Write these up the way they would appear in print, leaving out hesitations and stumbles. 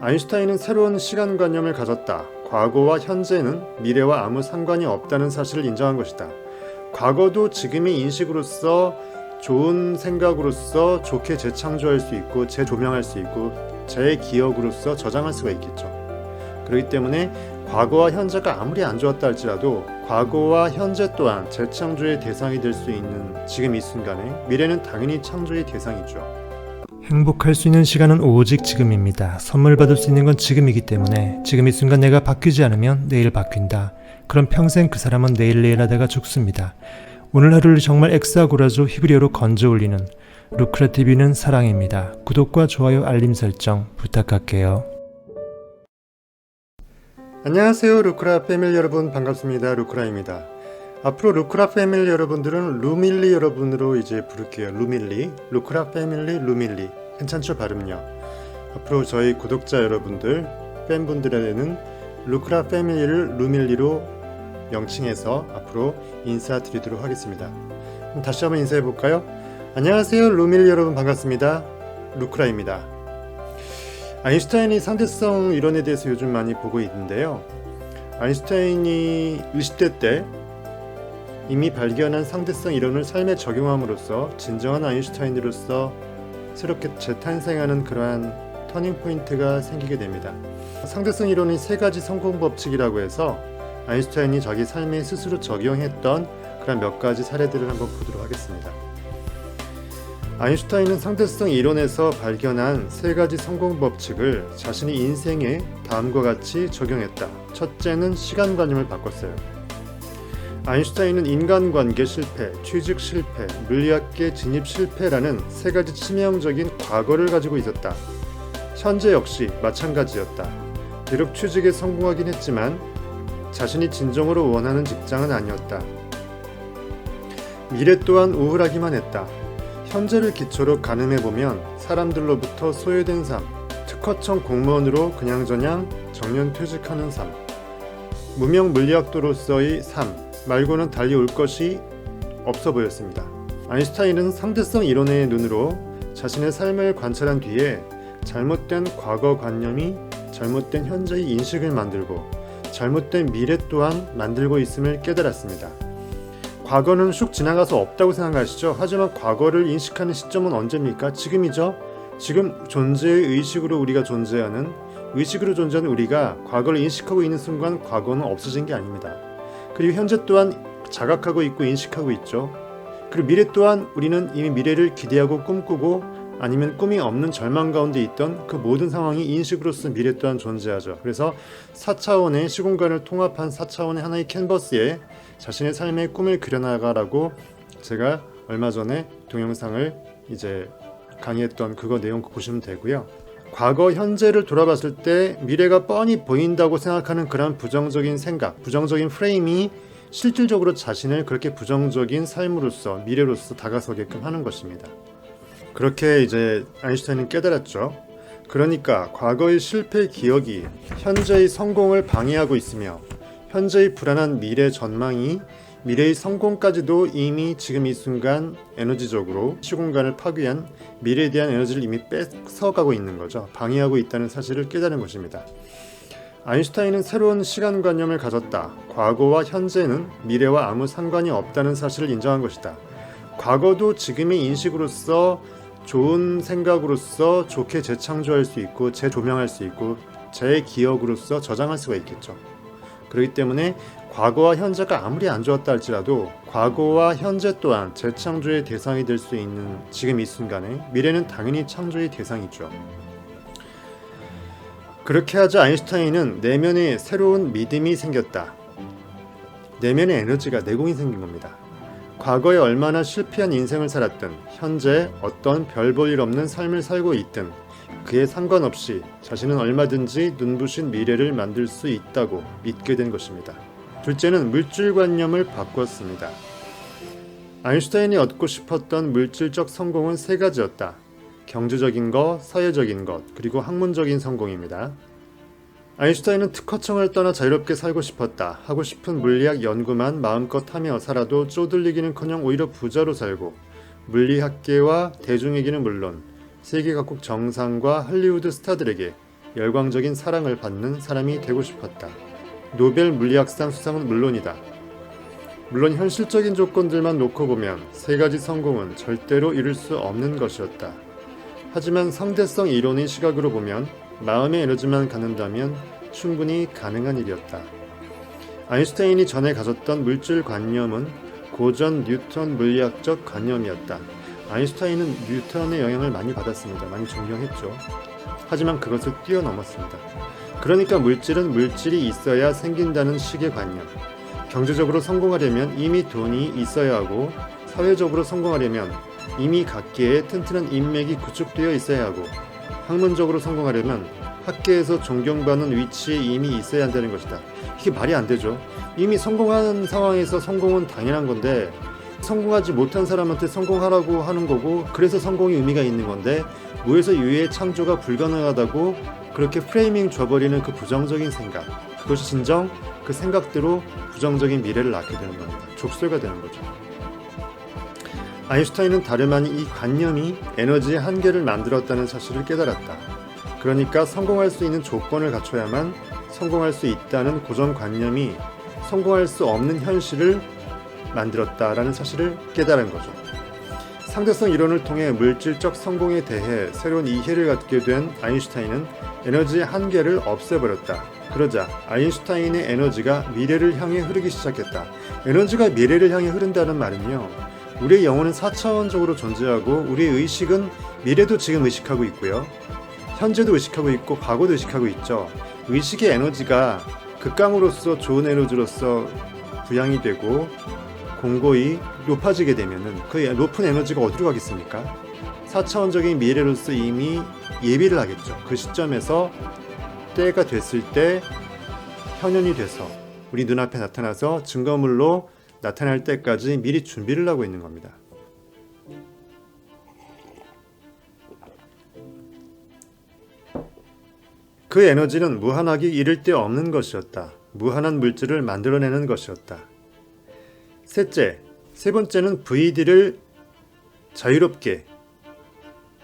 아인슈타인은 새로운 시간관념을 가졌다. 과거와 현재는 미래와 아무 상관이 없다는 사실을 인정한 것이다. 과거도 지금의 인식으로서 좋은 생각으로서 좋게 재창조할 수 있고 재조명할 수 있고 재기억으로서 저장할 수가 있겠죠. 그렇기 때문에 과거와 현재가 아무리 안 좋았다 할지라도 과거와 현재 또한 재창조의 대상이 될 수 있는 지금 이 순간에 미래는 당연히 창조의 대상이죠. 행복할 수 있는 시간은 오직 지금입니다. 선물 받을 수 있는 건 지금이기 때문에 지금 이 순간 내가 바뀌지 않으면 내일 바뀐다. 그럼 평생 그 사람은 내일 하다가 죽습니다. 오늘 하루를 정말 엑스아고라조 히브리어로 건져 올리는 루크라TV는 사랑입니다. 구독과 좋아요 알림 설정 부탁할게요. 안녕하세요, 루크라 패밀리 여러분, 반갑습니다. 루크라입니다. 앞으로 루크라 패밀리 여러분들은 루밀리 여러분으로 이제 부를게요. 루밀리, 루크라 패밀리 루밀리. 괜찮죠, 발음요? 앞으로 저희 구독자 여러분들, 팬분들에게는 루크라 패밀리를 루밀리로 명칭해서 앞으로 인사드리도록 하겠습니다. 그럼 다시 한번 인사해 볼까요? 안녕하세요, 루밀리 여러분, 반갑습니다. 루크라입니다. 아인슈타인이 상대성 이론에 대해서 요즘 많이 보고 있는데요. 아인슈타인이 20대 때 이미 발견한 상대성 이론을 삶에 적용함으로써 진정한 아인슈타인으로서 새롭게 재탄생하는 그러한 터닝포인트가 생기게 됩니다. 상대성 이론의 세 가지 성공 법칙이라고 해서 아인슈타인이 자기 삶에 스스로 적용했던 그런 몇 가지 사례들을 한번 보도록 하겠습니다. 아인슈타인은 상대성 이론에서 발견한 세 가지 성공 법칙을 자신의 인생에 다음과 같이 적용했다. 첫째는 시간관념을 바꿨어요. 아인슈타인은 인간관계 실패, 취직 실패, 물리학계 진입 실패라는 세 가지 치명적인 과거를 가지고 있었다. 현재 역시 마찬가지였다. 비록 취직에 성공하긴 했지만 자신이 진정으로 원하는 직장은 아니었다. 미래 또한 우울하기만 했다. 현재를 기초로 가늠해보면 사람들로부터 소외된 삶, 특허청 공무원으로 그냥저냥 정년퇴직하는 삶, 무명 물리학도로서의 삶 말고는 달리 올 것이 없어 보였습니다. 아인슈타인은 상대성 이론의 눈으로 자신의 삶을 관찰한 뒤에 잘못된 과거 관념이 잘못된 현재의 인식을 만들고 잘못된 미래 또한 만들고 있음을 깨달았습니다. 과거는 쑥 지나가서 없다고 생각하시죠? 하지만 과거를 인식하는 시점은 언제입니까? 지금이죠? 지금 존재의 의식으로 우리가 존재하는 의식으로 존재하는 우리가 과거를 인식하고 있는 순간 과거는 없어진 게 아닙니다. 그리고 현재 또한 자각하고 있고 인식하고 있죠. 그리고 미래 또한 우리는 이미 미래를 기대하고 꿈꾸고 아니면 꿈이 없는 절망 가운데 있던 그 모든 상황이 인식으로서 미래 또한 존재하죠. 그래서 4차원의 시공간을 통합한 4차원의 하나의 캔버스에 자신의 삶의 꿈을 그려나가라고 제가 얼마 전에 동영상을 이제 강의했던 그거 내용 보시면 되고요. 과거 현재를 돌아봤을 때 미래가 뻔히 보인다고 생각하는 그런 부정적인 생각, 부정적인 프레임이 실질적으로 자신을 그렇게 부정적인 삶으로서 미래로서 다가서게끔 하는 것입니다. 그렇게 이제 아인슈타인은 깨달았죠. 그러니까 과거의 실패 기억이 현재의 성공을 방해하고 있으며 현재의 불안한 미래 전망이 미래의 성공까지도 이미 지금 이 순간 에너지적으로 시공간을 파괴한 미래에 대한 에너지를 이미 뺏어가고 있는 거죠. 방해하고 있다는 사실을 깨달은 것입니다. 아인슈타인은 새로운 시간관념을 가졌다. 과거와 현재는 미래와 아무 상관이 없다는 사실을 인정한 것이다. 과거도 지금의 인식으로서 좋은 생각으로서 좋게 재창조할 수 있고 재조명할 수 있고 재기억으로서 저장할 수가 있겠죠. 그렇기 때문에 과거와 현재가 아무리 안 좋았다 할지라도 과거와 현재 또한 재창조의 대상이 될 수 있는 지금 이 순간에 미래는 당연히 창조의 대상이죠. 그렇게 하자 아인슈타인은 내면에 새로운 믿음이 생겼다. 내면의 에너지가 내공이 생긴 겁니다. 과거에 얼마나 실패한 인생을 살았든 현재 어떤 별 볼 일 없는 삶을 살고 있든 그에 상관없이 자신은 얼마든지 눈부신 미래를 만들 수 있다고 믿게 된 것입니다. 둘째는 물질관념을 바꿨습니다. 아인슈타인이 얻고 싶었던 물질적 성공은 세 가지였다. 경제적인 것, 사회적인 것, 그리고 학문적인 성공입니다. 아인슈타인은 특허청을 떠나 자유롭게 살고 싶었다. 하고 싶은 물리학 연구만 마음껏 하며 살아도 쪼들리기는커녕 오히려 부자로 살고 물리학계와 대중에게는 물론 세계 각국 정상과 할리우드 스타들에게 열광적인 사랑을 받는 사람이 되고 싶었다. 노벨 물리학상 수상은 물론이다. 물론 현실적인 조건들만 놓고 보면 세 가지 성공은 절대로 이룰 수 없는 것이었다. 하지만 상대성 이론의 시각으로 보면 마음의 에너지만 갖는다면 충분히 가능한 일이었다. 아인슈타인이 전에 가졌던 물질 관념은 고전 뉴턴 물리학적 관념이었다. 아인슈타인은 뉴턴의 영향을 많이 받았습니다. 많이 존경했죠. 하지만 그것을 뛰어넘었습니다. 그러니까 물질은 물질이 있어야 생긴다는 식의 관념. 경제적으로 성공하려면 이미 돈이 있어야 하고, 사회적으로 성공하려면 이미 각계에 튼튼한 인맥이 구축되어 있어야 하고, 학문적으로 성공하려면 학계에서 존경받는 위치에 이미 있어야 한다는 것이다. 이게 말이 안 되죠. 이미 성공한 상황에서 성공은 당연한 건데, 성공하지 못한 사람한테 성공하라고 하는 거고, 그래서 성공이 의미가 있는 건데, 무에서 유의 창조가 불가능하다고 그렇게 프레이밍 줘버리는 그 부정적인 생각, 그것이 진정 그 생각대로 부정적인 미래를 낳게 되는 겁니다. 족쇄가 되는 거죠. 아인슈타인은 다름 아닌 이 관념이 에너지의 한계를 만들었다는 사실을 깨달았다. 그러니까 성공할 수 있는 조건을 갖춰야만 성공할 수 있다는 고정관념이 성공할 수 없는 현실을 만들었다라는 사실을 깨달은 거죠. 상대성 이론을 통해 물질적 성공에 대해 새로운 이해를 갖게 된 아인슈타인은 에너지의 한계를 없애버렸다. 그러자 아인슈타인의 에너지가 미래를 향해 흐르기 시작했다. 에너지가 미래를 향해 흐른다는 말은요, 우리의 영혼은 4차원적으로 존재하고 우리의 의식은 미래도 지금 의식하고 있고요, 현재도 의식하고 있고 과거도 의식하고 있죠. 의식의 에너지가 극강으로서 좋은 에너지로서 부양이 되고 공고히 높아지게 되면은 그 높은 에너지가 어디로 가겠습니까? 4차원적인 미래로서 이미 예비를 하겠죠. 그 시점에서 때가 됐을 때 현현이 돼서 우리 눈앞에 나타나서 증거물로 나타날 때까지 미리 준비를 하고 있는 겁니다. 그 에너지는 무한하기 이를 데 없는 것이었다. 무한한 물질을 만들어내는 것이었다. 세 번째는 VD를 자유롭게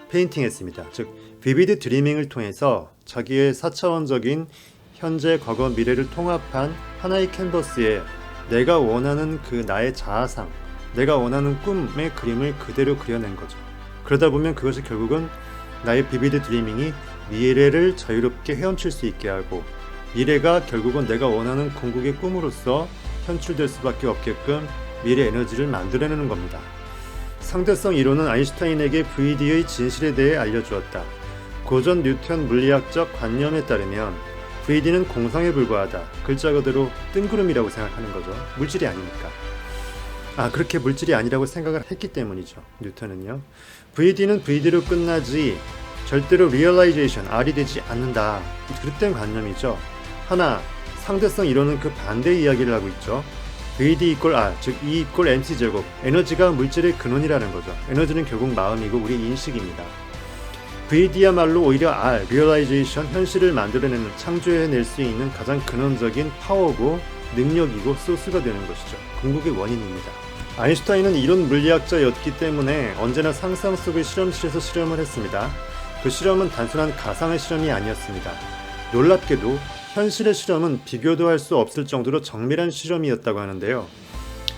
페인팅했습니다. 즉, 비비드 드리밍을 통해서 자기의 4차원적인 현재, 과거, 미래를 통합한 하나의 캔버스에 내가 원하는 그 나의 자아상, 내가 원하는 꿈의 그림을 그대로 그려낸 거죠. 그러다 보면 그것이 결국은 나의 비비드 드리밍이 미래를 자유롭게 헤엄칠 수 있게 하고, 미래가 결국은 내가 원하는 궁극의 꿈으로서 현출될 수밖에 없게끔 미래 에너지를 만들어내는 겁니다. 상대성 이론은 아인슈타인에게 VD의 진실에 대해 알려주었다. 고전 뉴턴 물리학적 관념에 따르면 VD는 공상에 불과하다. 글자 그대로 뜬구름이라고 생각하는 거죠. 물질이 아니니까. 그렇게 물질이 아니라고 생각을 했기 때문이죠. 뉴턴은요. VD는 VD로 끝나지 절대로 realization, R이 되지 않는다. 그릇된 관념이죠. 하나, 상대성 이론은 그 반대 이야기를 하고 있죠. VD 이퀄 R, 즉 E 이퀄 mc 제곱. 에너지가 물질의 근원이라는 거죠. 에너지는 결국 마음이고 우리 인식입니다. VD야말로 오히려 R, realization, 현실을 만들어내는, 창조해낼 수 있는 가장 근원적인 파워고 능력이고 소스가 되는 것이죠. 궁극의 원인입니다. 아인슈타인은 이론 물리학자였기 때문에 언제나 상상 속의 실험실에서 실험을 했습니다. 그 실험은 단순한 가상의 실험이 아니었습니다. 놀랍게도 현실의 실험은 비교도 할 수 없을 정도로 정밀한 실험이었다고 하는데요.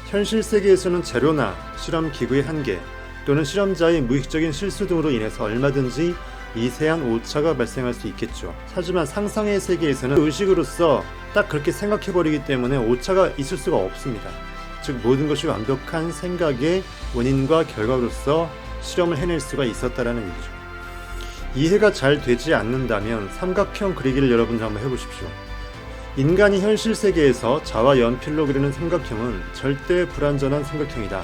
현실 세계에서는 재료나 실험 기구의 한계 또는 실험자의 무의식적인 실수 등으로 인해서 얼마든지 미세한 오차가 발생할 수 있겠죠. 하지만 상상의 세계에서는 의식으로서 딱 그렇게 생각해버리기 때문에 오차가 있을 수가 없습니다. 즉, 모든 것이 완벽한 생각의 원인과 결과로서 실험을 해낼 수가 있었다라는 얘기죠. 이해가 잘 되지 않는다면 삼각형 그리기를 여러분 한번 해보십시오. 인간이 현실 세계에서 자와 연필로 그리는 삼각형은 절대 불완전한 삼각형이다.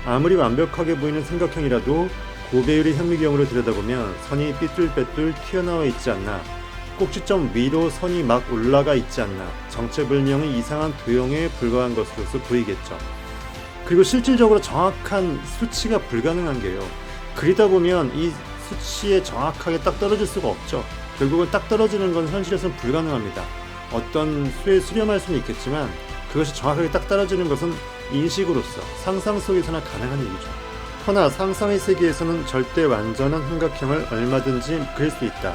아무리 완벽하게 보이는 삼각형이라도 고배율의 현미경으로 들여다보면 선이 삐뚤빼뚤 튀어나와 있지 않나, 꼭지점 위로 선이 막 올라가 있지 않나, 정체불명의 이상한 도형에 불과한 것으로서 보이겠죠. 그리고 실질적으로 정확한 수치가 불가능한 게요, 그리다 보면 이 수치에 정확하게 딱 떨어질 수가 없죠. 결국은 딱 떨어지는 건 현실에서는 불가능합니다. 어떤 수에 수렴할 수는 있겠지만 그것이 정확하게 딱 떨어지는 것은 인식으로서 상상 속에서나 가능한 일이죠. 허나 상상의 세계에서는 절대 완전한 삼각형을 얼마든지 그릴 수 있다.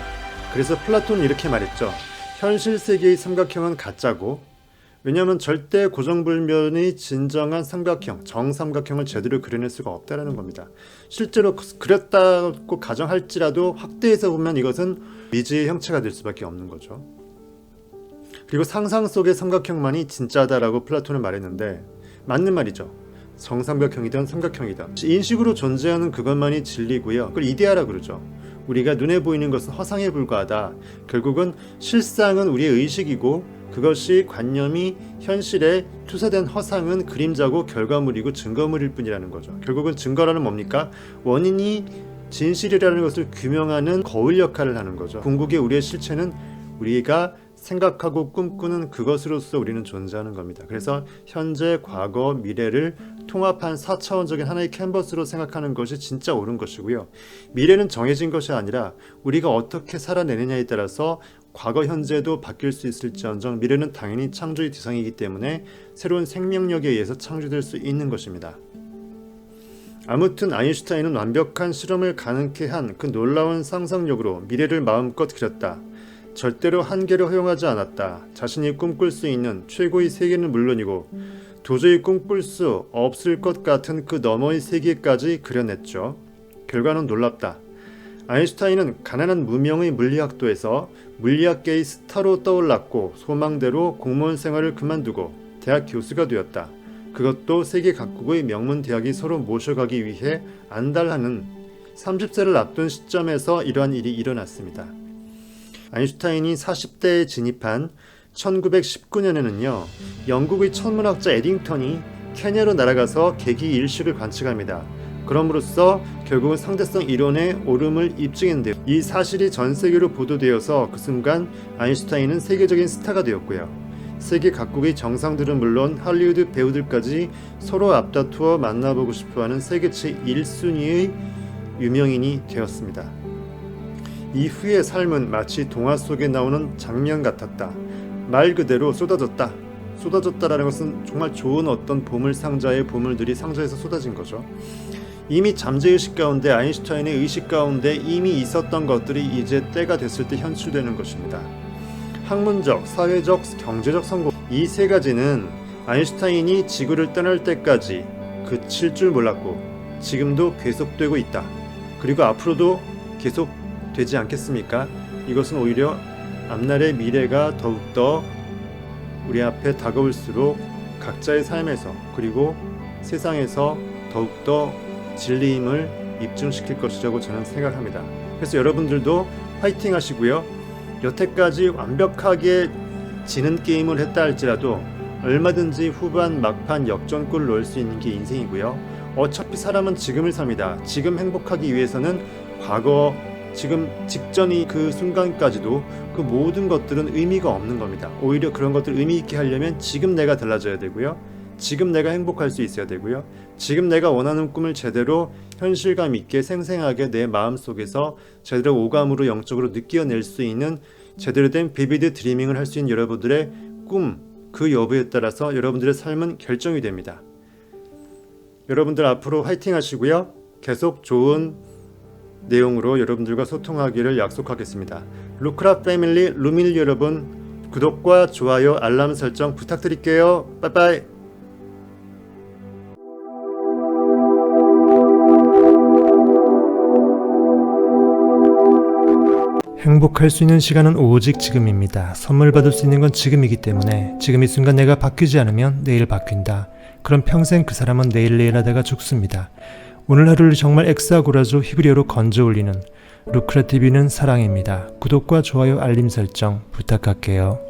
그래서 플라톤은 이렇게 말했죠. 현실 세계의 삼각형은 가짜고, 왜냐하면 절대 고정불변의 진정한 삼각형, 정삼각형을 제대로 그려낼 수가 없다는 겁니다. 실제로 그렸다고 가정할지라도 확대해서 보면 이것은 미지의 형체가 될 수밖에 없는 거죠. 그리고 상상 속의 삼각형만이 진짜다라고 플라톤은 말했는데 맞는 말이죠. 정삼각형이든 삼각형이든 인식으로 존재하는 그것만이 진리고요. 그걸 이데아라 그러죠. 우리가 눈에 보이는 것은 허상에 불과하다. 결국은 실상은 우리의 의식이고 그것이 관념이 현실에 투사된 허상은 그림자고 결과물이고 증거물일 뿐이라는 거죠. 결국은 증거라는 뭡니까? 원인이 진실이라는 것을 규명하는 거울 역할을 하는 거죠. 궁극의 우리의 실체는 우리가 생각하고 꿈꾸는 그것으로서 우리는 존재하는 겁니다. 그래서 현재, 과거, 미래를 통합한 4차원적인 하나의 캔버스로 생각하는 것이 진짜 옳은 것이고요. 미래는 정해진 것이 아니라 우리가 어떻게 살아내느냐에 따라서 과거, 현재도 바뀔 수 있을지언정 미래는 당연히 창조의 대상이기 때문에 새로운 생명력에 의해서 창조될 수 있는 것입니다. 아무튼 아인슈타인은 완벽한 실험을 가능케 한 그 놀라운 상상력으로 미래를 마음껏 그렸다. 절대로 한계를 허용하지 않았다. 자신이 꿈꿀 수 있는 최고의 세계는 물론이고 도저히 꿈꿀 수 없을 것 같은 그 너머의 세계까지 그려냈죠. 결과는 놀랍다. 아인슈타인은 가난한 무명의 물리학도에서 물리학계의 스타로 떠올랐고 소망대로 공무원 생활을 그만두고 대학 교수가 되었다. 그것도 세계 각국의 명문 대학이 서로 모셔가기 위해 안달하는 30세를 앞둔 시점에서 이러한 일이 일어났습니다. 아인슈타인이 40대에 진입한 1919년에는요. 영국의 천문학자 에딩턴이 케냐로 날아가서 개기 일식을 관측합니다. 그럼으로써 결국은 상대성 이론의 옳음을 입증했는데요. 이 사실이 전 세계로 보도되어서 그 순간 아인슈타인은 세계적인 스타가 되었고요. 세계 각국의 정상들은 물론 할리우드 배우들까지 서로 앞다투어 만나보고 싶어하는 세계체 1순위의 유명인이 되었습니다. 이후의 삶은 마치 동화 속에 나오는 장면 같았다. 말 그대로 쏟아졌다. 쏟아졌다라는 것은 정말 좋은 어떤 보물 상자의 보물들이 상자에서 쏟아진 거죠. 이미 잠재의식 가운데 아인슈타인의 의식 가운데 이미 있었던 것들이 이제 때가 됐을 때 현출되는 것입니다. 학문적, 사회적, 경제적 성공 이 세 가지는 아인슈타인이 지구를 떠날 때까지 그칠 줄 몰랐고 지금도 계속되고 있다. 그리고 앞으로도 계속 되지 않겠습니까? 이것은 오히려 앞날의 미래가 더욱더 우리 앞에 다가올수록 각자의 삶에서 그리고 세상에서 더욱더 진리임을 입증시킬 것이라고 저는 생각합니다. 그래서 여러분들도 파이팅 하시고요. 여태까지 완벽하게 지는 게임을 했다 할지라도 얼마든지 후반, 막판, 역전골을 넣을 수 있는 게 인생이고요. 어차피 사람은 지금을 삽니다. 지금 행복하기 위해서는 과거, 지금 직전이 그 순간까지도 그 모든 것들은 의미가 없는 겁니다. 오히려 그런 것들을 의미 있게 하려면 지금 내가 달라져야 되고요. 지금 내가 행복할 수 있어야 되고요. 지금 내가 원하는 꿈을 제대로 현실감 있게 생생하게 내 마음속에서 제대로 오감으로 영적으로 느껴낼 수 있는 제대로 된 비비드 드리밍을 할 수 있는 여러분들의 꿈, 그 여부에 따라서 여러분들의 삶은 결정이 됩니다. 여러분들 앞으로 화이팅 하시고요. 계속 좋은 내용으로 여러분들과 소통하기를 약속하겠습니다. 루크라 패밀리 루밀 여러분, 구독과 좋아요, 알람 설정 부탁드릴게요. 빠이빠이. 행복할 수 있는 시간은 오직 지금입니다. 선물 받을 수 있는 건 지금이기 때문에 지금 이 순간 내가 바뀌지 않으면 내일 바뀐다. 그럼 평생 그 사람은 내일 하다가 죽습니다. 오늘 하루를 정말 엑사고라조 히브리어로 건져 올리는 루크라TV는 사랑입니다. 구독과 좋아요 알림 설정 부탁할게요.